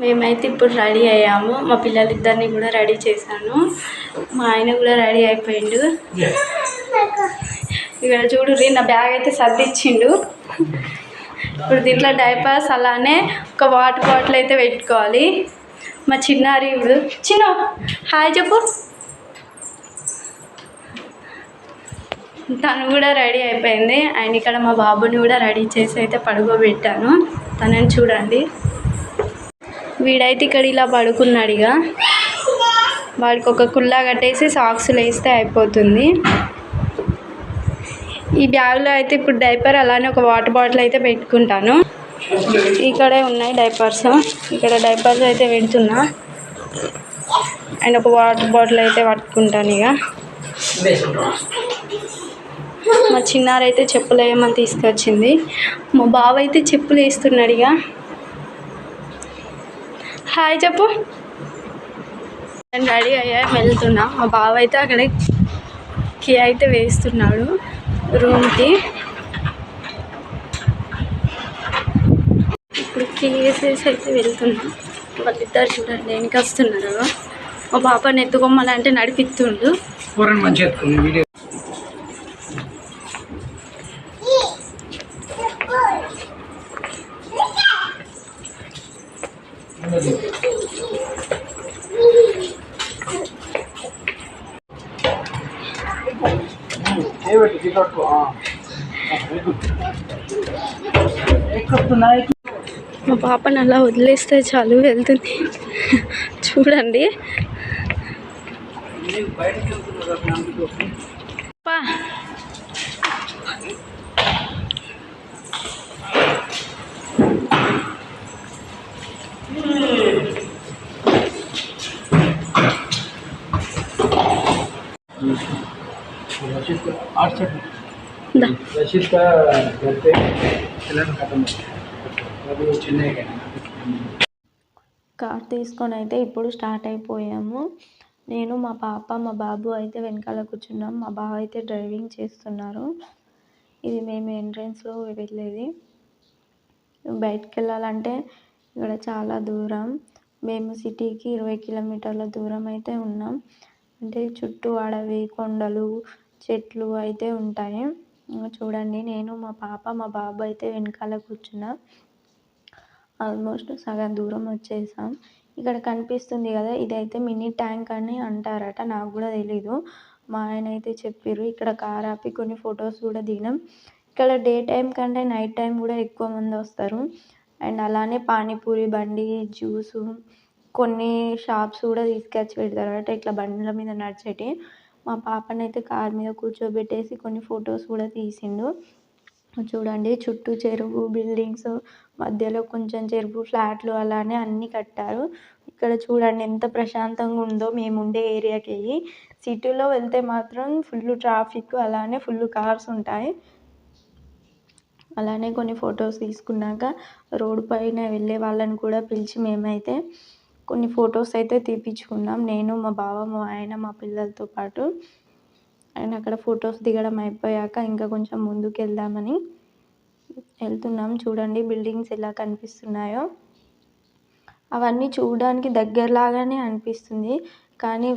మేమైతే ఇప్పుడు రెడీ అయ్యాము. మా పిల్లలిద్దరిని కూడా రెడీ చేశాను. మా ఆయన కూడా రెడీ అయిపోయిండు. ఇక్కడ చూడుర్రి, నా బ్యాగ్ అయితే సర్దిచ్చిండు. ఇప్పుడు దీంట్లో డైపర్స్ అలానే ఒక వాటర్ బాటిల్ అయితే పెట్టుకోవాలి. మా చిన్నారి ఇప్పుడు చిన్న హాయ్ చెప్పు. తను కూడా రెడీ అయిపోయింది. అండ్ ఇక్కడ మా బాబుని కూడా రెడీ చేసి అయితే పడుకోబెట్టాను. తనని చూడండి, వీడైతే ఇక్కడ ఇలా పడుకున్నాడు. ఇక వాడికి ఒక కుల్లా కట్టేసి సాక్స్లు వేస్తే అయిపోతుంది. ఈ బ్యాగ్లో అయితే ఇప్పుడు డైపర్ అలానే ఒక వాటర్ బాటిల్ అయితే పెట్టుకుంటాను. ఇక్కడే ఉన్నాయి డైపర్స్. ఇక్కడ డైపర్స్ అయితే పెడుతున్నా అండ్ ఒక వాటర్ బాటిల్ అయితే పట్టుకుంటాను. ఇక మా చిన్నారైతే చెప్పులు వేయమని తీసుకొచ్చింది. మా బావ అయితే చెప్పులు వేస్తున్నాడు. ఇక హాయ్ చెప్పు. నేను రెడీ అయ్యా వెళ్తున్నా. మా బావ అయితే అక్కడ కీ అయితే వేస్తున్నాడు రూమ్కి. ఇప్పుడు కీ వేసేసి అయితే వెళ్తున్నా. వాళ్ళిద్దరు చూడండి దేనికి వస్తున్నారు. మా పాపని ఎత్తుకోమలంటే నడిపిస్తుండు. మా పాపని అలా వదిలేస్తే చాలు వెళ్తుంది. చూడండి కార్ తీసుకొని అయితే ఇప్పుడు స్టార్ట్ అయిపోయాము. నేను మా పాప మా బాబు అయితే వెనకాల కూర్చున్నాం. మా బావ అయితే డ్రైవింగ్ చేస్తున్నారు. ఇది మేము ఎంట్రన్స్లో వెళ్ళేది. బయటికి వెళ్ళాలంటే ఇక్కడ చాలా దూరం. మేము సిటీకి 20 కిలోమీటర్ల దూరం అయితే ఉన్నాం. అంటే చుట్టూ అడవి, కొండలు, చెట్లు అయితే ఉంటాయి. చూడండి, నేను మా పాప మా బాబు అయితే వెనకాల కూర్చున్నా. ఆల్మోస్ట్ సగం దూరం వచ్చేసాం. ఇక్కడ కనిపిస్తుంది కదా, ఇదైతే మినీ ట్యాంక్ అని అంటారట. నాకు కూడా తెలీదు. మా ఆయన అయితే చెప్పారు. ఇక్కడ కార్ ఆపి కొన్ని ఫొటోస్ కూడా దిగినాం. ఇక్కడ డే టైం కంటే నైట్ టైం కూడా ఎక్కువ మంది వస్తారు. అండ్ అలానే పానీపూరి బండి, జ్యూసు, కొన్ని షాప్స్ కూడా తీసుకొచ్చి పెడతారట ఇట్లా బండ్ల మీద నడిచేటి. మా పాపని అయితే కార్ మీద కూర్చోబెట్టేసి కొన్ని ఫొటోస్ కూడా తీసిండు. చూడండి, చుట్టూ చెరువు, బిల్డింగ్స్, మధ్యలో కొంచెం చెరువు, ఫ్లాట్లు అలానే అన్నీ కట్టారు. ఇక్కడ చూడండి ఎంత ప్రశాంతంగా ఉందో మేము ఉండే ఏరియాకి. సిటీలో వెళ్తే మాత్రం ఫుల్ ట్రాఫిక్, అలానే ఫుల్ కార్స్ ఉంటాయి. అలానే కొన్ని ఫొటోస్ తీసుకున్నాక రోడ్డు పైన వెళ్ళే వాళ్ళని కూడా పిలిచి మేమైతే కొన్ని ఫొటోస్ అయితే తీపించుకున్నాం. నేను, మా బావ, మా ఆయన, మా పిల్లలతో పాటు. అండ్ అక్కడ ఫొటోస్ దిగడం అయిపోయాక ఇంకా కొంచెం ముందుకు వెళ్దామని వెళ్తున్నాం. చూడండి బిల్డింగ్స్ ఎలా కనిపిస్తున్నాయో. అవన్నీ చూడడానికి దగ్గరలాగానే అనిపిస్తుంది, కానీ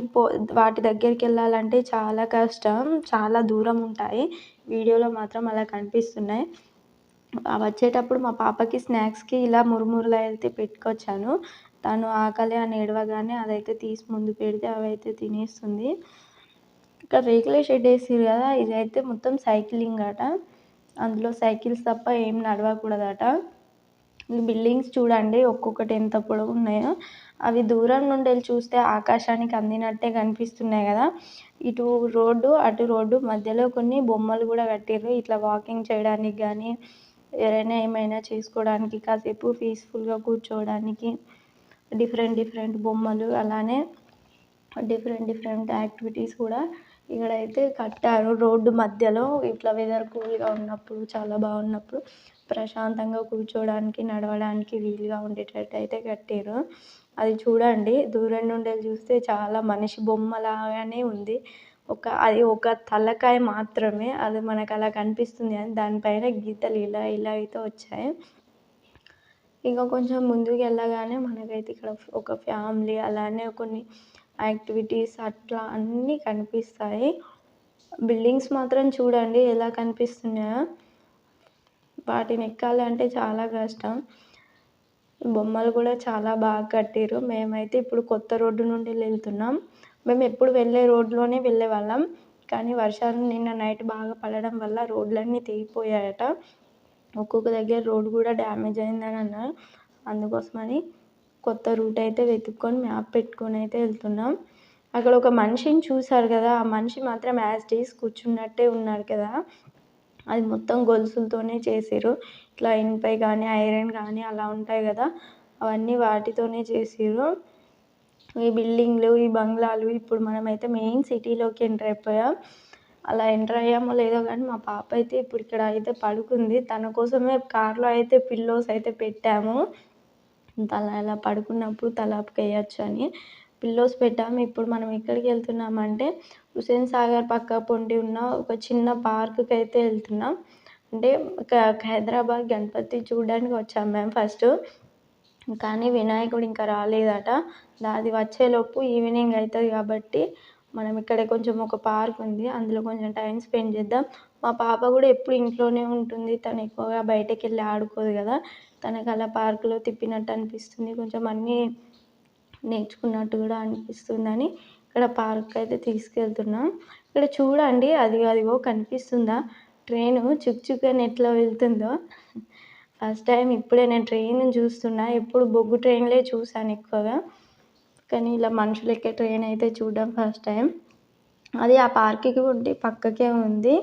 వాటి దగ్గరికి వెళ్ళాలంటే చాలా కష్టం, చాలా దూరం ఉంటాయి. వీడియోలో మాత్రం అలా కనిపిస్తున్నాయి. వచ్చేటప్పుడు మా పాపకి స్నాక్స్కి ఇలా మురుమురులు అయితే పెట్టుకొచ్చాను. తను ఆకలి అని ఏడవగానే అదైతే తీసి ముందు పెడితే అవైతే తినేస్తుంది. ఇక్కడ రేకుల షెడ్ వేసిర్రు కదా, ఇదైతే మొత్తం సైక్లింగ్ అట. అందులో సైకిల్స్ తప్ప ఏం నడవకూడదట. బిల్డింగ్స్ చూడండి ఒక్కొక్కటి ఎంత పొడవు ఉన్నాయో. అవి దూరం నుండి వెళ్ళి చూస్తే ఆకాశానికి అందినట్టే కనిపిస్తున్నాయి కదా. ఇటు రోడ్డు, అటు రోడ్డు మధ్యలో కొన్ని బొమ్మలు కూడా కట్టిర్రు. ఇట్లా వాకింగ్ చేయడానికి కానీ, ఎవరైనా ఏమైనా చేసుకోవడానికి, కాసేపు పీస్ఫుల్గా కూర్చోవడానికి డిఫరెంట్ బొమ్మలు, అలానే డిఫరెంట్ యాక్టివిటీస్ కూడా ఇక్కడైతే కట్టారు. రోడ్డు మధ్యలో ఇట్లా వెదర్ కూల్గా ఉన్నప్పుడు, చాలా బాగున్నప్పుడు ప్రశాంతంగా కూర్చోవడానికి, నడవడానికి వీలుగా ఉండేటట్టు అయితే కట్టారు. అది చూడండి, దూరం నుండి చూస్తే చాలా మనిషి బొమ్మలాగానే ఉంది. అది ఒక తలకాయ మాత్రమే, అది మనకు అలా కనిపిస్తుంది. కానీ దానిపైన గీతలు ఇలా అయితే వచ్చాయి. ఇంకా కొంచెం ముందుకు వెళ్ళగానే మనకైతే ఇక్కడ ఒక ఫ్యామిలీ అలానే కొన్ని యాక్టివిటీస్ అట్లా అన్నీ కనిపిస్తాయి. బిల్డింగ్స్ మాత్రం చూడండి ఎలా కనిపిస్తున్నాయో. వాటిని ఎక్కాలంటే చాలా కష్టం. బొమ్మలు కూడా చాలా బాగా కట్టిర్రు. మేమైతే ఇప్పుడు కొత్త రోడ్డు నుండి వెళ్తున్నాం. మేము ఎప్పుడు వెళ్ళే రోడ్లోనే వెళ్ళేవాళ్ళం. కానీ వర్షాలు నిన్న నైట్ బాగా పడడం వల్ల రోడ్లన్నీ తెగిపోయాయట. ఒక్కొక్క దగ్గర రోడ్ కూడా డ్యామేజ్ అయిందని అన్నారు. అందుకోసమని కొత్త రూట్ అయితే వెతుక్కొని మ్యాప్ పెట్టుకొని అయితే వెళ్తున్నాం. అక్కడ ఒక మనిషిని చూసారు కదా, ఆ మనిషి మాత్రం యాజ్ ఇట్ ఈజ్ కూర్చున్నట్టే ఉన్నాడు కదా. అది మొత్తం గొలుసులతోనే చేసిర్రు. ఇట్లా ఇనుపై కానీ ఐరన్ కానీ అలా ఉంటాయి కదా, అవన్నీ వాటితోనే చేసిర్రు. ఈ బిల్డింగ్లు ఈ బంగ్లాలు ఇప్పుడు మనమైతే మెయిన్ సిటీలోకి ఎంటర్ అయిపోయాం. అలా ఎంటర్ అయ్యామో లేదో కానీ మా పాప అయితే ఇప్పుడు ఇక్కడ అయితే పడుకుంది. తన కోసమే కార్లో అయితే పిల్లోస్ అయితే పెట్టాము. తల ఇలా పడుకున్నప్పుడు తలపు వేయచ్చు అని పిల్లోస్ పెట్టాము. ఇప్పుడు మనం ఎక్కడికి వెళ్తున్నామంటే హుస్సేన్ సాగర్ పక్క పొంటి ఉన్న ఒక చిన్న పార్కుకి అయితే వెళ్తున్నాం. అంటే హైదరాబాద్ గణపతి చూడడానికి వచ్చాము మేము ఫస్ట్. కానీ వినాయకుడు ఇంకా రాలేదట. అది వచ్చేలోపు ఈవినింగ్ అవుతుంది కాబట్టి మనం ఇక్కడ కొంచెం ఒక పార్క్ ఉంది, అందులో కొంచెం టైం స్పెండ్ చేద్దాం. మా పాప కూడా ఎప్పుడు ఇంట్లోనే ఉంటుంది. తను ఎక్కువగా బయటకు వెళ్ళి ఆడుకోదు కదా. తనకు అలా పార్కులో తిప్పినట్టు అనిపిస్తుంది, కొంచెం అన్నీ నేర్చుకున్నట్టు కూడా అనిపిస్తుందని ఇక్కడ పార్క్ అయితే తీసుకెళ్తున్నాం. ఇక్కడ చూడండి, అదిగో కనిపిస్తుందా ట్రైను చుక్ అని ఎట్లా వెళ్తుందో. ఫస్ట్ టైం ఇప్పుడే నేను ట్రైన్ చూస్తున్నా. ఎప్పుడు బొగ్గు ట్రైన్లే చూసాను ఎక్కువగా, కానీ ఇలా మనుషులు ఎక్కే ట్రైన్ అయితే చూడడం ఫస్ట్ టైం. అది ఆ పార్క్కి ఉండి పక్కకే ఉంది,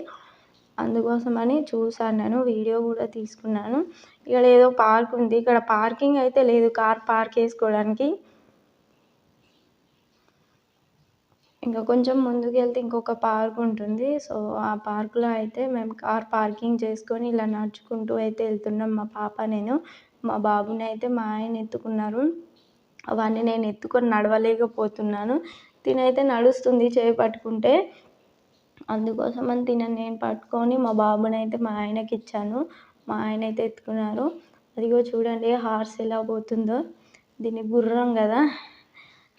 అందుకోసమని చూసాను. నేను వీడియో కూడా తీసుకున్నాను. ఇక్కడ ఏదో పార్క్ ఉంది. ఇక్కడ పార్కింగ్ అయితే లేదు, కార్ పార్క్ చేసుకోవడానికి. ఇంకా కొంచెం ముందుకు వెళ్తే ఇంకొక పార్క్ ఉంటుంది. సో ఆ పార్కులో అయితే మేము కార్ పార్కింగ్ చేసుకొని ఇలా నడుచుకుంటూ అయితే వెళ్తున్నాం. మా పాప నేను, మా బాబుని అయితే మా ఆయన ఎత్తుకున్నారు. అవన్నీ నేను ఎత్తుకొని నడవలేకపోతున్నాను. తినైతే నడుస్తుంది చేయి పట్టుకుంటే. అందుకోసమని నేను పట్టుకొని మా బాబుని అయితే మా ఆయనకి ఇచ్చాను. మా ఆయన అయితే ఎత్తుకున్నారు. అదిగో చూడండి హార్స్ ఎలా పోతుందో. దీన్ని గుర్రం కదా,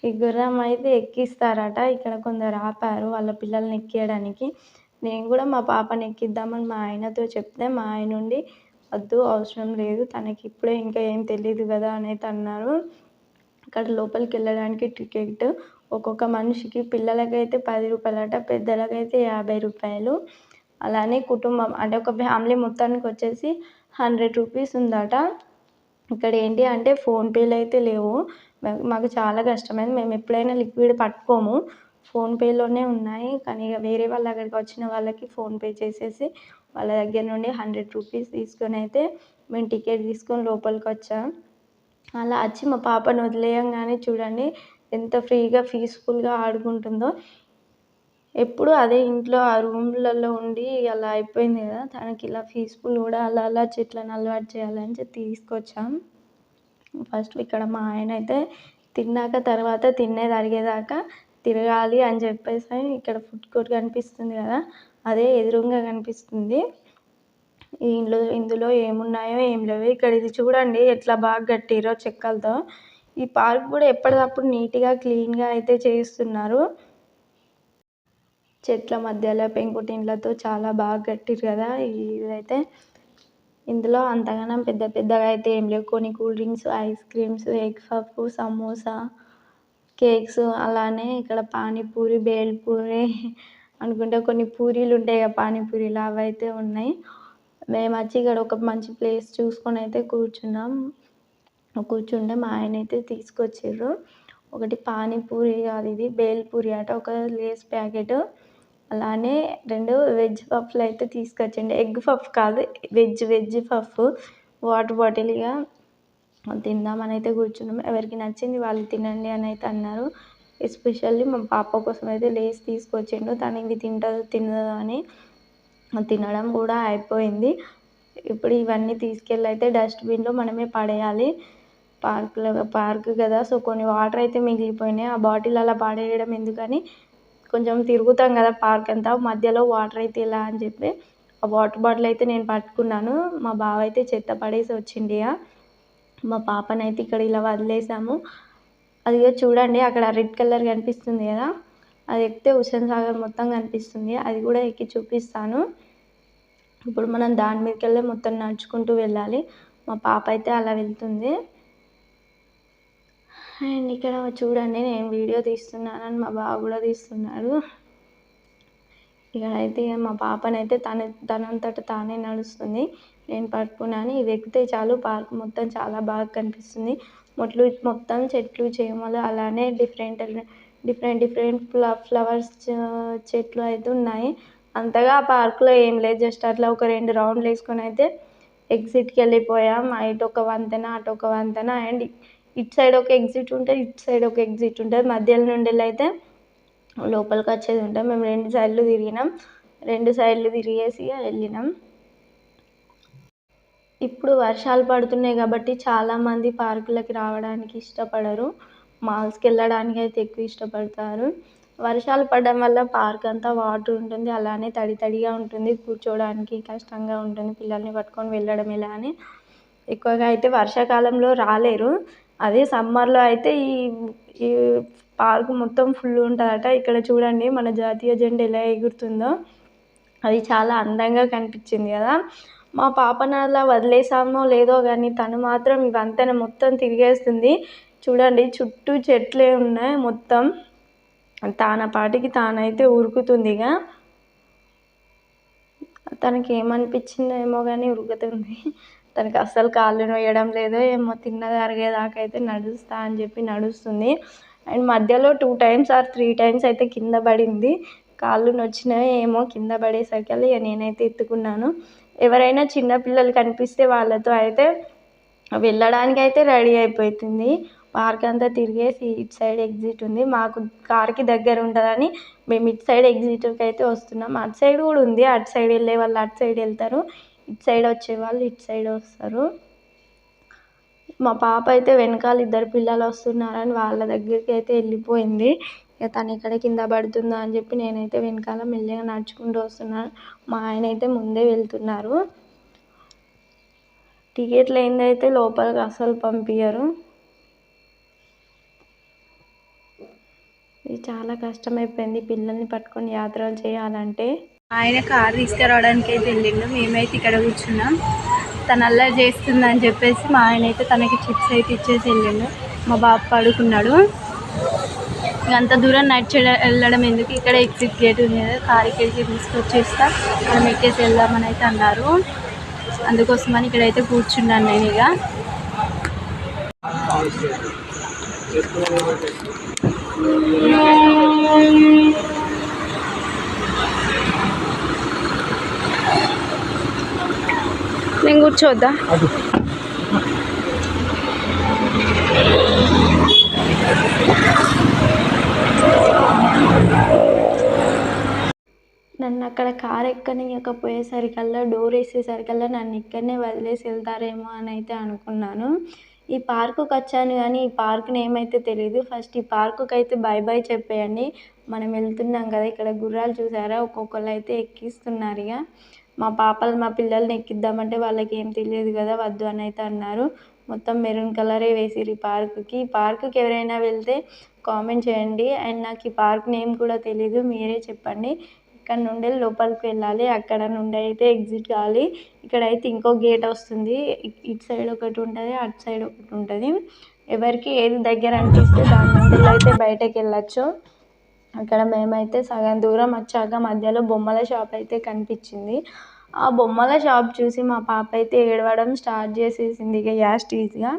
ఈ గుర్రం అయితే ఎక్కిస్తారట. ఇక్కడ కొందరు ఆపారు వాళ్ళ పిల్లల్ని ఎక్కియడానికి. నేను కూడా మా పాపని ఎక్కిద్దామని మా ఆయనతో చెప్తే మా ఆయన ఉండి వద్దు అవసరం లేదు, తనకి ఇప్పుడే ఇంకా ఏం తెలియదు కదా అని అయితే అన్నారు. అక్కడ లోపలికి వెళ్ళడానికి టికెట్ ఒక్కొక్క మనిషికి, పిల్లలకైతే 10 రూపాయలట, పెద్దలకైతే 50 రూపాయలు. అలానే కుటుంబం అంటే ఒక ఫ్యామిలీ మొత్తానికి వచ్చేసి 100 రూపీస్ ఉందట. ఇక్కడ ఏంటి అంటే ఫోన్పేలు అయితే లేవు. మాకు చాలా కష్టమైంది. మేము ఎప్పుడైనా లిక్విడ్ పట్టుకోము, ఫోన్పేలోనే ఉన్నాయి. కానీ ఇక వేరే వాళ్ళ అక్కడికి వచ్చిన వాళ్ళకి ఫోన్పే చేసేసి వాళ్ళ దగ్గర నుండి 100 రూపీస్ తీసుకొని అయితే మేము టికెట్ తీసుకొని లోపలికి వచ్చాం. అలా వచ్చి మా పాపను వదిలేయంగానే చూడండి ఎంత ఫ్రీగా పీస్ఫుల్గా ఆడుకుంటుందో. ఎప్పుడు అదే ఇంట్లో ఆ రూమ్లలో ఉండి అలా అయిపోయింది కదా, తనకి ఇలా పీస్ఫుల్ కూడా అలా చెట్లను అలవాటు చేయాలని చెప్పి తీసుకొచ్చాం. ఫస్ట్ ఇక్కడ మా ఆయన అయితే తిన్నాక తర్వాత తినేది అరిగేదాకా తిరగాలి అని చెప్పేసి ఇక్కడ ఫుడ్ కోర్ట్ కనిపిస్తుంది కదా, అదే ఎదురుగా కనిపిస్తుంది. ఇందులో ఏమున్నాయో ఏం లేవో. ఇక్కడ ఇది చూడండి ఎట్లా బాగా కట్టిరో చెక్కలతో. ఈ పార్క్ కూడా ఎప్పటికప్పుడు నీట్గా క్లీన్గా అయితే చేస్తున్నారు. చెట్ల మధ్యలో పెంకుటిండ్లతో చాలా బాగా కట్టిరు కదా. ఇదైతే ఇందులో అంతగానం పెద్దగా అయితే ఏం లేవు. కొన్ని cool drinks, ice creams, egg puff, samosa, cakes, అలానే ఇక్కడ పానీపూరి, బేల్పూరి అనుకుంటే కొన్ని పూరీలు ఉంటాయి కదా పానీపూరీలు, అవి అయితే ఉన్నాయి. మేము వచ్చి ఇక్కడ ఒక మంచి ప్లేస్ చూసుకొని అయితే కూర్చుంటే మా ఆయన అయితే తీసుకొచ్చిర్రు. ఒకటి పానీపూరి కాదు, ఇది బేల్పూరి అట, ఒక లేస్ ప్యాకెట్. అలానే 2 వెజ్ పఫ్లు అయితే తీసుకొచ్చిండు. ఎగ్ పఫ్ కాదు, వెజ్ పఫ్. వాటర్ బాటిల్ ఇక తిందామని అయితే కూర్చున్నాం. ఎవరికి నచ్చింది వాళ్ళు తినండి అని అయితే అన్నారు. ఎస్పెషల్లీ మా పాప కోసం అయితే లేస్ తీసుకొచ్చిండు. తను ఇవి తినదో అని తినడం కూడా అయిపోయింది. ఇప్పుడు ఇవన్నీ తీసుకెళ్ళి అయితే డస్ట్బిన్లో మనమే పడేయాలి. పార్క్ కదా, సో కొన్ని వాటర్ అయితే మిగిలిపోయినాయి. ఆ బాటిల్ అలా పడేయడం ఎందుకని కొంచెం తిరుగుతాం కదా పార్క్ అంతా, మధ్యలో వాటర్ అయితే ఎలా అని చెప్పి ఆ వాటర్ బాటిల్ అయితే నేను పట్టుకున్నాను. మా బావ అయితే చెత్త పడేసి వచ్చిండు ఇక. మా పాపనైతే ఇక్కడ ఇలా వదిలేసాము. అదిగో చూడండి అక్కడ రెడ్ కలర్ కనిపిస్తుంది కదా, అది ఎక్కితే హుస్సేన్ సాగర్ మొత్తం కనిపిస్తుంది. అది కూడా ఎక్కి చూపిస్తాను. ఇప్పుడు మనం దాని మీదకెళ్ళి మొత్తం నడుచుకుంటూ వెళ్ళాలి. మా పాప అయితే అలా వెళ్తుంది. అండ్ ఇక్కడ చూడండి నేను వీడియో తీస్తున్నానని మా బావ కూడా తీస్తున్నాడు. ఇక్కడైతే మా పాపనైతే తనంతట తానే నడుస్తుంది. నేను పట్టుకున్నాను. ఇవి ఎక్కితే చాలు పార్క్ మొత్తం చాలా బాగా కనిపిస్తుంది. మొత్తం చెట్లు చేమలు అలానే డిఫరెంట్ ఫ్లవర్స్ చెట్లు అయితే ఉన్నాయి. అంతగా ఆ పార్క్లో ఏం లేదు. జస్ట్ అట్లా ఒక 2 రౌండ్లు వేసుకొని అయితే ఎగ్జిట్కి వెళ్ళిపోయాం. ఇటు ఒక వంతెన అటు ఒక వంతెన అండ్ ఇటు సైడ్ ఒక ఎగ్జిట్ ఉంటుంది, ఇటు సైడ్ ఒక ఎగ్జిట్ ఉంటుంది. మధ్యలో నుండి అయితే లోపలికి వచ్చేది ఉంటాం. మేము 2 సైడ్లు తిరిగినాం. 2 సైడ్లు తిరిగేసి వెళ్ళినాం. ఇప్పుడు వర్షాలు పడుతున్నాయి కాబట్టి చాలామంది పార్కులకి రావడానికి ఇష్టపడరు. మాల్స్కి వెళ్ళడానికి అయితే ఎక్కువ ఇష్టపడతారు. వర్షాలు పడడం వల్ల పార్క్ అంతా వాటర్ ఉంటుంది, అలానే తడిగా ఉంటుంది, కూర్చోవడానికి కష్టంగా ఉంటుంది. పిల్లల్ని పట్టుకొని వెళ్ళడం ఎలా అని ఎక్కువగా అయితే వర్షాకాలంలో రాలేరు. అదే సమ్మర్లో అయితే ఈ పార్క్ మొత్తం ఫుల్ ఉంటుందట. ఇక్కడ చూడండి మన జాతీయ జెండా ఎలా ఎగురుతుందో, అది చాలా అందంగా కనిపించింది కదా. మా పాపను అలా వదిలేసామో లేదో కానీ తను మాత్రం ఈ వంతెన మొత్తం తిరిగేస్తుంది. చూడండి చుట్టూ చెట్లే ఉన్నాయి మొత్తం. తన పాటికి తానైతే ఉరుకుతుంది. ఇక తనకి ఏమనిపించిందో ఏమో కానీ ఉరుకుతుంది. తనకి అస్సలు కాళ్ళు నొయ్యడం లేదో ఏమో, తిన్నది అరిగేదాకా అయితే నడుస్తా అని చెప్పి నడుస్తుంది. అండ్ మధ్యలో 2 times or 3 times అయితే కింద పడింది. కాళ్ళు నొచ్చినాయో ఏమో కింద పడేసరికి ఇక నేనైతే ఎత్తుకున్నాను. ఎవరైనా చిన్నపిల్లలు కనిపిస్తే వాళ్ళతో అయితే వెళ్ళడానికి అయితే రెడీ అయిపోతుంది. పార్క్ అంతా తిరిగేసి ఇటు సైడ్ ఎగ్జిట్ ఉంది. మాకు కార్కి దగ్గర ఉంటుందని మేము ఇటు సైడ్ ఎగ్జిట్కి అయితే వస్తున్నాం. అటు సైడ్ కూడా ఉంది. అటు సైడ్ వెళ్ళే వాళ్ళు అటు సైడ్ వెళ్తారు, ఇటు సైడ్ వచ్చే వాళ్ళు ఇటు సైడ్ వస్తారు. మా పాప అయితే వెనకాల 2 పిల్లలు వస్తున్నారని వాళ్ళ దగ్గరికి అయితే వెళ్ళిపోయింది. ఇక తను ఎక్కడ కింద పడుతుందో అని చెప్పి నేనైతే వెనకాల మెల్లగా నడుచుకుంటూ వస్తున్నాను. మా ఆయన అయితే ముందే వెళ్తున్నారు. టికెట్ లేనిదైతే లోపలికి అస్సలు పంపించరు. ఇది చాలా కష్టమైపోయింది పిల్లల్ని పట్టుకొని యాత్రలు చేయాలంటే. ఆయన కారు తీసుకురావడానికి అయితే వెళ్ళిండు. మేమైతే ఇక్కడ కూర్చున్నాం. తను అల్లరి చేస్తుందని చెప్పేసి మా ఆయన అయితే తనకి చిప్స్ అయితే ఇచ్చేసి వెళ్ళిండు. మా బాబు పడుకున్నాడు. అంత దూరం వెళ్ళడం ఎందుకు, ఇక్కడ ఎగ్జిట్ గేట్ ఉంది కదా, కారు ఇక్కడికి తీసుకొచ్చేస్తా మనం ఎక్కేసి వెళ్దామని అయితే అన్నారు. అందుకోసమని ఇక్కడైతే కూర్చున్నాను నేను. ఇక నేను కూర్చోద్దా? నన్ను అక్కడ కారు ఎక్కనియకపోయేసరికల్లా, డోర్ వేసేసరికల్లా నన్ను ఇక్కడనే వదిలేసి వెళ్తారేమో అని అయితే అనుకున్నాను. ఈ పార్కుకి వచ్చాను కానీ ఈ పార్క్ నేమ్ అయితే తెలియదు. ఫస్ట్ ఈ పార్కుకి అయితే బై చెప్పేయండి. మనం వెళ్తున్నాం కదా. ఇక్కడ గుర్రాలు చూసారా, ఒక్కొక్కరు అయితే ఎక్కిస్తున్నారు. ఇక మా పిల్లల్ని ఎక్కిద్దామంటే వాళ్ళకి ఏం తెలియదు కదా, వద్దు అని అయితే అన్నారు. మొత్తం మెరూన్ కలరే వేసిరు ఈ పార్కుకి. ఈ పార్కుకి ఎవరైనా వెళ్తే కామెంట్ చేయండి. అండ్ నాకు ఈ పార్క్ నేమ్ కూడా తెలీదు, మీరే చెప్పండి. ఇక్కడ నుండి లోపలికి వెళ్ళాలి, అక్కడ నుండి అయితే ఎగ్జిట్ కావాలి. ఇక్కడైతే ఇంకో గేట్ వస్తుంది. ఇటు సైడ్ ఒకటి ఉంటుంది, అటు సైడ్ ఒకటి ఉంటుంది. ఎవరికి ఏది దగ్గర అనిపిస్తే దాని నుండి అయితే బయటకు వెళ్ళచ్చు. అక్కడ మేమైతే సగం దూరం వచ్చాక మధ్యలో బొమ్మల షాప్ అయితే కనిపించింది. ఆ బొమ్మల షాప్ చూసి మా పాప అయితే ఏడవడం స్టార్ట్ చేసేసింది. ఇక యాస్టీజ్గా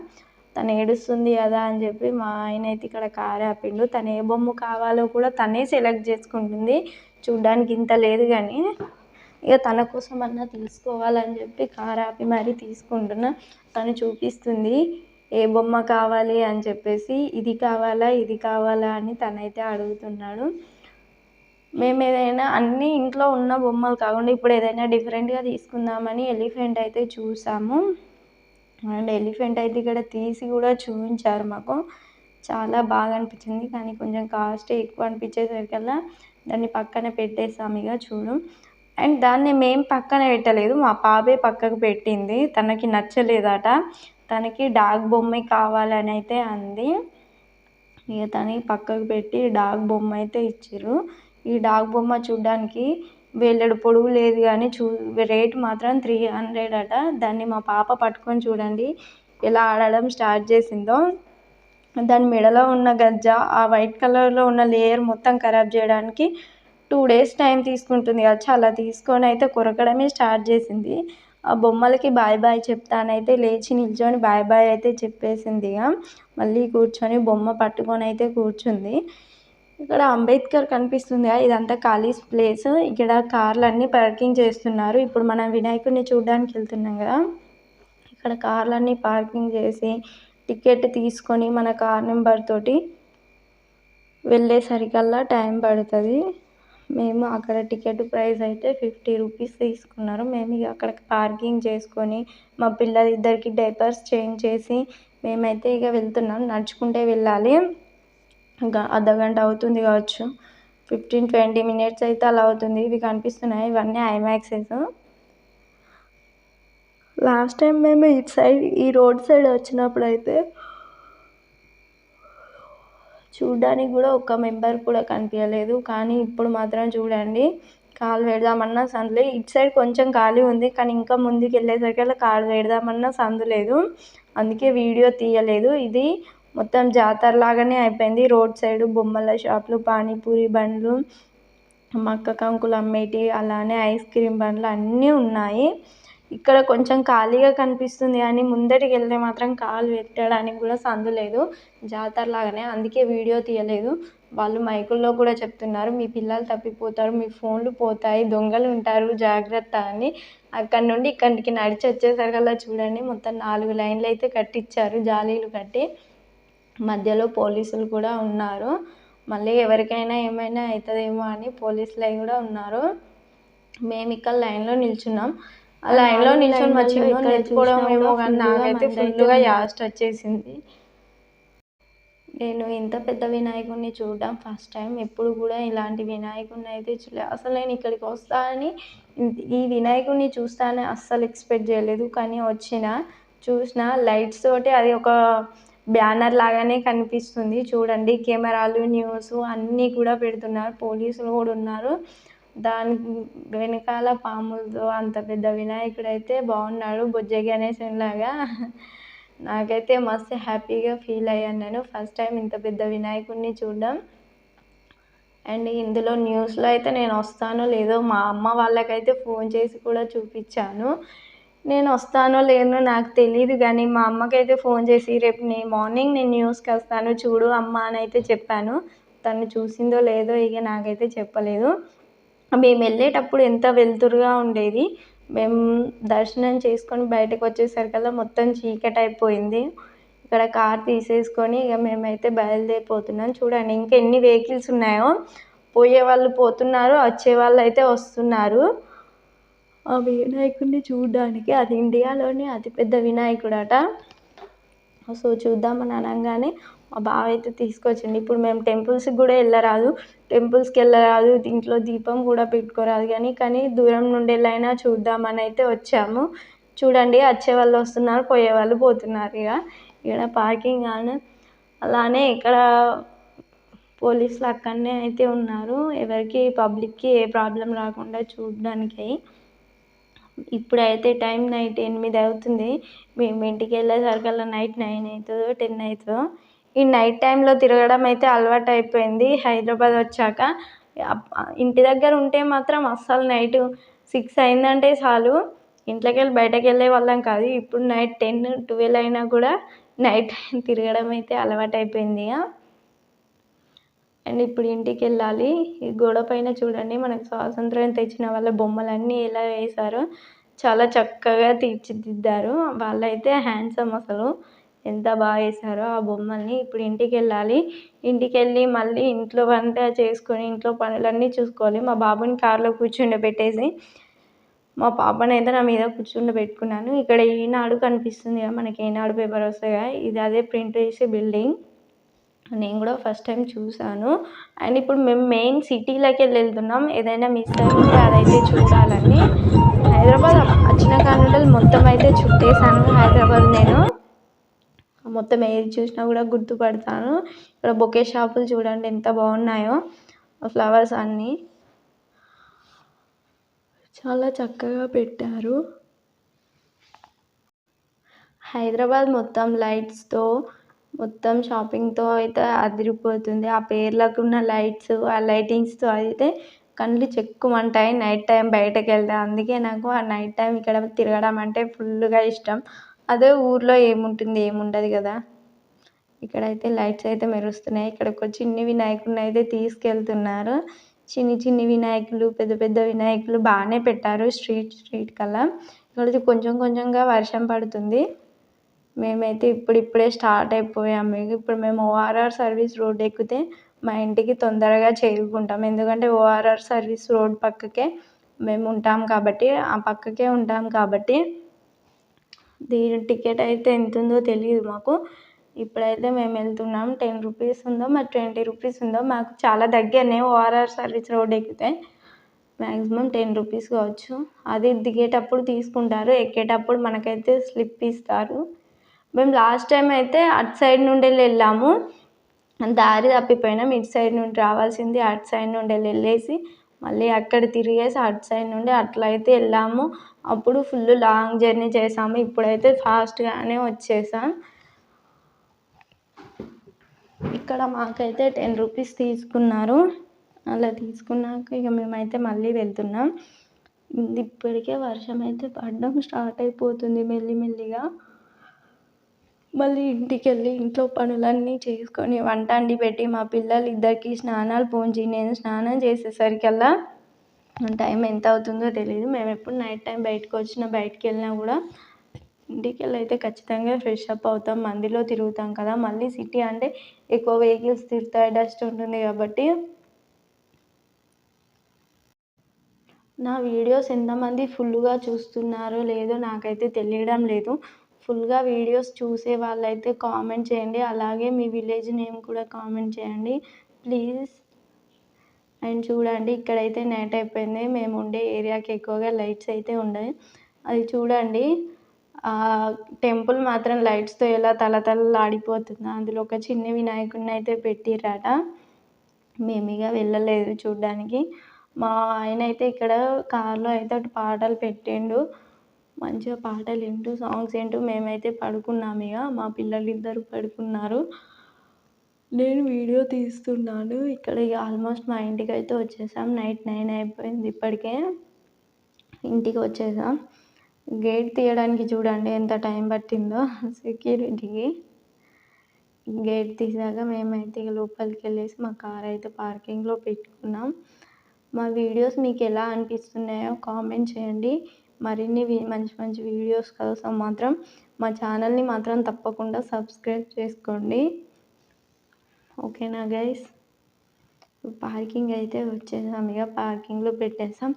తను ఏడుస్తుంది కదా అని చెప్పి మా ఆయన అయితే ఇక్కడ కారు ఆపిండు. తను ఏ బొమ్మ కావాలో కూడా తనే సెలెక్ట్ చేసుకుంటుంది. చూడ్డానికి ఇంత లేదు కానీ ఇక తన కోసం అన్నా తీసుకోవాలని చెప్పి కారు ఆపి మరీ తీసుకుంటున్నా. తను చూపిస్తుంది ఏ బొమ్మ కావాలి అని చెప్పేసి. ఇది కావాలా అని తనైతే అడుగుతున్నాడు. మేము ఏదైనా అన్నీ ఇంట్లో ఉన్న బొమ్మలు కాకుండా ఇప్పుడు ఏదైనా డిఫరెంట్గా తీసుకుందామని ఎలిఫెంట్ అయితే చూసాము. అండ్ ఎలిఫెంట్ అయితే ఇక్కడ తీసి కూడా చూపించారు మాకు. చాలా బాగా అనిపించింది కానీ కొంచెం కాస్ట్ ఎక్కువ అనిపించేసరికల్లా దాన్ని పక్కన పెట్టేసాము. ఇక చూడు. అండ్ దాన్ని మేము పక్కన పెట్టలేదు, మా పాపే పక్కకు పెట్టింది. తనకి నచ్చలేదట. తనకి డాగ్ బొమ్మే కావాలని అయితే అంది. ఇక తనకి పక్కకు పెట్టి డాగ్ బొమ్మ అయితే ఇచ్చిర్రు. ఈ డాగ్ బొమ్మ చూడ్డానికి వేలెడు పొడుగు లేదు కానీ రేట్ మాత్రం 300 అట. దాన్ని మా పాప పట్టుకొని చూడండి ఎలా ఆడడం స్టార్ట్ చేసిందో. దాని మెడలో ఉన్న గజ్జ ఆ వైట్ కలర్లో ఉన్న లేయర్ మొత్తం ఖరాబ్ చేయడానికి 2 days టైం తీసుకుంటుంది కదా, అలా తీసుకొని అయితే కొరకడమే స్టార్ట్ చేసింది. ఆ బొమ్మలకి బాయ్ బాయ్ చెప్తానైతే లేచి నిల్చొని బాయ్ బాయ్ అయితే చెప్పేసింది. ఇక మళ్ళీ కూర్చొని బొమ్మ పట్టుకొని అయితే కూర్చుంది. ఇక్కడ అంబేద్కర్ కనిపిస్తుంది, ఇదంతా ఖాళీ ప్లేస్. ఇక్కడ కార్లు అన్నీ పార్కింగ్ చేస్తున్నారు. ఇప్పుడు మనం వినాయకుడిని చూడడానికి వెళ్తున్నాం కదా, ఇక్కడ కార్లన్నీ పార్కింగ్ చేసి టికెట్ తీసుకొని మన కార్ నెంబర్ తోటి వెళ్ళేసరికల్లా టైం పడుతుంది. మేము అక్కడ టికెట్ ప్రైస్ అయితే 50 రూపీస్ తీసుకున్నారు. మేము ఇక అక్కడ పార్కింగ్ చేసుకొని మా పిల్లలిద్దరికి డైపర్స్ చేంజ్ చేసి మేమైతే ఇక వెళ్తున్నాం. నడుచుకుంటే వెళ్ళాలి. ఇంకా అర్ధగంట అవుతుంది కావచ్చు, 15-20 minutes అయితే అలా అవుతుంది. ఇవి కనిపిస్తున్నాయి, ఇవన్నీ ఐమాక్సెస్. లాస్ట్ టైం మేము ఈ రోడ్ సైడ్ వచ్చినప్పుడు అయితే చూడ్డానికి కూడా ఒక్క మెంబర్ కూడా కనిపించలేదు. కానీ ఇప్పుడు మాత్రం చూడండి, కాలు పెడదామన్నా సందు. ఇటు సైడ్ కొంచెం ఖాళీ ఉంది, కానీ ఇంకా ముందుకు వెళ్ళేసరికి కాలు పెడదామన్నా సందు లేదు. అందుకే వీడియో తీయలేదు. ఇది మొత్తం జాతర లాగానే అయిపోయింది. రోడ్ సైడ్ బొమ్మల షాపులు, పానీపూరి బండ్లు, మక్క కంకులు అమ్మేటి, అలానే ఐస్ క్రీమ్ బండ్లు అన్నీ ఉన్నాయి. ఇక్కడ కొంచెం ఖాళీగా కనిపిస్తుంది కానీ ముందటికి వెళ్తే మాత్రం కాలు పెట్టడానికి కూడా సందు లేదు, జాతర లాగానే. అందుకే వీడియో తీయలేదు. వాళ్ళు మైకుల్లో కూడా చెప్తున్నారు, మీ పిల్లలు తప్పిపోతారు, మీ ఫోన్లు పోతాయి, దొంగలు ఉంటారు, జాగ్రత్త అని. అక్కడ నుండి ఇక్కడికి నడిచి వచ్చేసరికల్లా చూడండి మొత్తం 4 లైన్లు అయితే కట్టించారు, జాలీలు కట్టి. మధ్యలో పోలీసులు కూడా ఉన్నారు. మళ్ళీ ఎవరికైనా ఏమైనా అవుతుందేమో అని పోలీసులు అవి కూడా ఉన్నారు. మేము ఇక్కడ లైన్లో నిల్చున్నాం. ఆ లైన్లో నిల్చొని మా చిన్న ఎత్తుకోవడం ఏమో కానీ నాకైతే ఫుల్గా యాస్ట్ వచ్చేసింది. నేను ఇంత పెద్ద వినాయకుడిని చూడడం ఫస్ట్ టైం. ఎప్పుడు కూడా ఇలాంటి వినాయకుడిని అయితే చూడలేదు. అసలు నేను ఇక్కడికి వస్తానని, ఈ వినాయకుడిని చూస్తానని అస్సలు ఎక్స్పెక్ట్ చేయలేదు. కానీ చూసిన లైట్స్ తోటి అది ఒక బ్యానర్ లాగానే కనిపిస్తుంది. చూడండి కెమెరాలు, న్యూస్ అన్నీ కూడా పెడుతున్నారు, పోలీసులు కూడా ఉన్నారు. దాని వెనకాల పాములతో అంత పెద్ద వినాయకుడు అయితే బాగున్నాడు, బొజ్జ గణేశన్ లాగా. నాకైతే మస్తు హ్యాపీగా ఫీల్ అయ్యాను. నేను ఫస్ట్ టైం ఇంత పెద్ద వినాయకుడిని చూడడం. అండ్ ఇందులో న్యూస్లో అయితే నేను వస్తానో లేదో మా అమ్మ వాళ్ళకైతే ఫోన్ చేసి కూడా చూపించాను. నేను వస్తానో లేదో నాకు తెలియదు, కానీ మా అమ్మకైతే ఫోన్ చేసి రేపు మార్నింగ్ నేను న్యూస్కి వస్తాను చూడు అమ్మ అని అయితే చెప్పాను. తను చూసిందో లేదో ఇక నాకైతే చెప్పలేదు. మేము వెళ్ళేటప్పుడు ఎంత వెలుతురుగా ఉండేది. మేము దర్శనం చేసుకొని బయటకు వచ్చేసరికల్లా మొత్తం చీకటి అయిపోయింది. ఇక్కడ కార్ తీసేసుకొని ఇక మేమైతే బయలుదేరిపోతున్నాం. చూడండి ఇంకా ఎన్ని వెహికల్స్ ఉన్నాయో, పోయే వాళ్ళు పోతున్నారు, వచ్చే వాళ్ళు అయితే వస్తున్నారు ఆ వినాయకుడిని చూడడానికి. అది ఇండియాలోనే అతిపెద్ద వినాయకుడు అట. సో చూద్దామని అనగానే మా బావ అయితే తీసుకొచ్చింది. ఇప్పుడు మేము టెంపుల్స్కి కూడా వెళ్ళరాదు, దీంట్లో దీపం కూడా పెట్టుకోరాదు, కానీ దూరం నుండి వెళ్ళైనా చూద్దామని అయితే వచ్చాము. చూడండి వచ్చే వాళ్ళు వస్తున్నారు, పోయే వాళ్ళు పోతున్నారు. ఇక్కడ పార్కింగ్ అలానే ఇక్కడ పోలీసులు అక్కడనే అయితే ఉన్నారు, ఎవరికి పబ్లిక్కి ఏ ప్రాబ్లం రాకుండా చూడడానికి. ఇప్పుడైతే టైం నైట్ 8 అవుతుంది. మేము ఇంటికి వెళ్ళేసరికల్లా నైట్ 9 అవుతుందో 10 అవుతుందో. ఈ నైట్ టైంలో తిరగడం అయితే అలవాటు అయిపోయింది హైదరాబాద్ వచ్చాక. ఇంటి దగ్గర ఉంటే మాత్రం అస్సలు నైట్ 6 అయిందంటే చాలు ఇంట్లోకి వెళ్ళి బయటకు వెళ్ళే వాళ్ళం కాదు. ఇప్పుడు నైట్ 10-12 అయినా కూడా నైట్ తిరగడం అయితే అలవాటు అయిపోయింది. అండ్ ఇప్పుడు ఇంటికి వెళ్ళాలి. ఈ గోడ పైన చూడండి మనకు స్వాతంత్రం తెచ్చిన వాళ్ళ బొమ్మలన్నీ ఎలా వేశారో, చాలా చక్కగా తీర్చిదిద్దారు. వాళ్ళైతే హ్యాండ్సమ్, అసలు ఎంత బాగా వేశారో ఆ బొమ్మల్ని. ఇప్పుడు ఇంటికి వెళ్ళాలి. ఇంటికి వెళ్ళి మళ్ళీ ఇంట్లో వంట చేసుకొని ఇంట్లో పనులన్నీ చూసుకోవాలి. మా బాబుని కారులో కూర్చుండబెట్టేసి మా పాపని అయితే నా మీద కూర్చుండబెట్టుకున్నాను. ఇక్కడ ఈనాడు కనిపిస్తుంది కదా, మనకి ఈనాడు పేపర్ వస్తాయి కదా, ఇది అదే ప్రింట్ చేసే బిల్డింగ్. నేను కూడా ఫస్ట్ టైం చూసాను. అండ్ ఇప్పుడు మేము మెయిన్ సిటీలోకి వెళ్తున్నాం. ఏదైనా మిస్ అయితే అదైతే చూడాలని. హైదరాబాద్ వచ్చిన కానుండి మొత్తం అయితే చుట్టేసాను హైదరాబాద్ నేను. మొత్తం ఏది చూసినా కూడా గుర్తుపడతాను. ఇక్కడ బొకే షాపులు చూడండి ఎంత బాగున్నాయో, ఫ్లవర్స్ అన్నీ చాలా చక్కగా పెట్టారు. హైదరాబాద్ మొత్తం లైట్స్తో, మొత్తం షాపింగ్తో అయితే అదిరిపోతుంది. ఆ పేర్లకు ఉన్న లైట్స్, ఆ లైటింగ్స్తో అయితే కళ్ళు చెక్కుమంటాయి నైట్ టైం బయటకు వెళ్తే. అందుకే నాకు ఆ నైట్ టైం ఇక్కడ తిరగడం అంటే ఫుల్గా ఇష్టం. అదే ఊర్లో ఏముంటుంది, ఏముండదు కదా. ఇక్కడైతే లైట్స్ అయితే మెరుస్తున్నాయి. ఇక్కడ ఒక చిన్ని వినాయకుడిని అయితే తీసుకెళ్తున్నారు. చిన్ని చిన్ని వినాయకులు, పెద్ద పెద్ద వినాయకులు బాగానే పెట్టారు స్ట్రీట్ కల్లా. ఇక్కడ కొంచెం కొంచెంగా వర్షం పడుతుంది. మేమైతే ఇప్పుడిప్పుడే స్టార్ట్ అయిపోయాము. ఇప్పుడు మేము ఓఆర్ఆర్ సర్వీస్ రోడ్ ఎక్కితే మా ఇంటికి తొందరగా చేరుకుంటాం. ఎందుకంటే ఓఆర్ఆర్ సర్వీస్ రోడ్ పక్కకే మేము ఉంటాం కాబట్టి, ఆ పక్కకే ఉంటాం కాబట్టి దీని టికెట్ అయితే ఎంత ఉందో తెలియదు మాకు. ఇప్పుడైతే మేము వెళ్తున్నాం. 10 రూపీస్ ఉందో మరి 20 రూపీస్ ఉందో, మాకు చాలా దగ్గరనే ఓఆర్ఆర్ సర్వీస్ రోడ్ ఎక్కితే మ్యాక్సిమం 10 రూపీస్ కావచ్చు. అది దిగేటప్పుడు తీసుకుంటారు, ఎక్కేటప్పుడు మనకైతే స్లిప్ ఇస్తారు. మేము లాస్ట్ టైం అయితే అటు సైడ్ నుండి వెళ్ళాము, దారి తప్పిపోయినాం. ఇటు సైడ్ నుండి రావాల్సింది అటు సైడ్ నుండి వెళ్ళేసి మళ్ళీ అక్కడ తిరిగేసి అటు సైడ్ నుండి అట్లా అయితే వెళ్ళాము. అప్పుడు ఫుల్ లాంగ్ జర్నీ చేసాము. ఇప్పుడైతే ఫాస్ట్గానే వచ్చేసాం. ఇక్కడ మాకైతే 10 రూపీస్ తీసుకున్నారు. అలా తీసుకున్నాక ఇక మేమైతే మళ్ళీ వెళ్తున్నాం. ఇప్పటికే వర్షం అయితే పడడం స్టార్ట్ అయిపోతుంది మెల్లిమెల్లిగా. మళ్ళీ ఇంటికి వెళ్ళి ఇంట్లో పనులన్నీ చేసుకొని వంట వండి పెట్టి మా పిల్లలు ఇద్దరికి స్నానాలు పోంచి నేను స్నానం చేసేసరికల్లా టైం ఎంత అవుతుందో తెలియదు. మేము ఎప్పుడు నైట్ టైం బయటికి వెళ్ళినా కూడా ఇంటికి వెళ్ళి అయితే ఖచ్చితంగా ఫ్రెష్ అప్ అవుతాం. మందిలో తిరుగుతాం కదా, మళ్ళీ సిటీ అంటే ఎక్కువ వెహికల్స్ తిరుగుతాయి, డస్ట్ ఉంటుంది కాబట్టి. నా వీడియోస్ ఎంతమంది ఫుల్గా చూస్తున్నారో లేదో నాకైతే తెలియడం లేదు. ఫుల్గా వీడియోస్ చూసే వాళ్ళైతే కామెంట్ చేయండి. అలాగే మీ విలేజ్ నేమ్ కూడా కామెంట్ చేయండి ప్లీజ్. అండ్ చూడండి ఇక్కడైతే నైట్ అయిపోయింది. మేము ఉండే ఏరియాకి ఎక్కువగా లైట్స్ అయితే ఉండవు. అది చూడండి, టెంపుల్ మాత్రం లైట్స్తో ఎలా తలతలలాడిపోతుందో. అందులో ఒక చిన్న వినాయకుడిని అయితే పెట్టిర్రట. మేము ఇక వెళ్ళలేదు చూడ్డానికి. మా ఆయన అయితే ఇక్కడ కార్లో అయితే అటు పాటలు పెట్టిండు. మంచిగా పాటలు వింటూ సాంగ్స్ వింటూ మేమైతే పడుకున్నాము. ఇక మా పిల్లలు ఇద్దరు పడుకున్నారు, నేను వీడియో తీస్తున్నాను. ఇక్కడ ఇక ఆల్మోస్ట్ మా ఇంటికి అయితే వచ్చేసాం. నైట్ 9 అయిపోయింది. ఇప్పటికే ఇంటికి వచ్చేసాం. గేట్ తీయడానికి చూడండి ఎంత టైం పట్టిందో సెక్యూరిటీకి. గేట్ తీసాక మేమైతే ఇక లోపలికి వెళ్ళేసి మా కార్ అయితే పార్కింగ్లో పెట్టుకున్నాం. మా వీడియోస్ మీకు ఎలా అనిపిస్తున్నాయో కామెంట్ చేయండి. మరిన్ని మంచి మంచి వీడియోస్ కోసం మాత్రం మా ఛానల్ని మాత్రం తప్పకుండా సబ్స్క్రైబ్ చేసుకోండి. ఓకేనా గైస్. పార్కింగ్ అయితే వచ్చేసాం. ఇక పార్కింగ్లో పెట్టేసాం.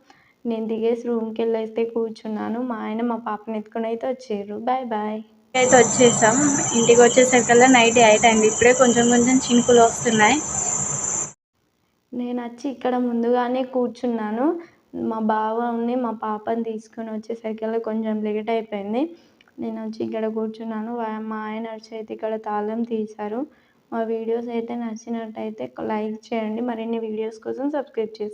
నేను దిగేసి రూమ్కి వెళ్ళి అయితే కూర్చున్నాను. మా ఆయన మా పాపని ఎత్తుకుని అయితే వచ్చారు. Bye bye. అయితే వచ్చేసాం. ఇంటికి వచ్చేసరికల్లా నైట్ 8 అయింది. ఇప్పుడే కొంచెం కొంచెం చినుకులు వస్తున్నాయి. నేను వచ్చి ఇక్కడ ముందుగానే కూర్చున్నాను. మా బావని మా పాపని తీసుకొని వచ్చేసరికల్లా కొంచెం లేట్ అయిపోయింది. నేను వచ్చి ఇక్కడ కూర్చున్నాను. మా ఆయన వచ్చి అయితే ఇక్కడ తాళం తీశారు. మా వీడియోస్ అయితే నచ్చినట్టయితే లైక్ చేయండి. మరిన్ని వీడియోస్ కోసం సబ్స్క్రైబ్ చేసుకోండి.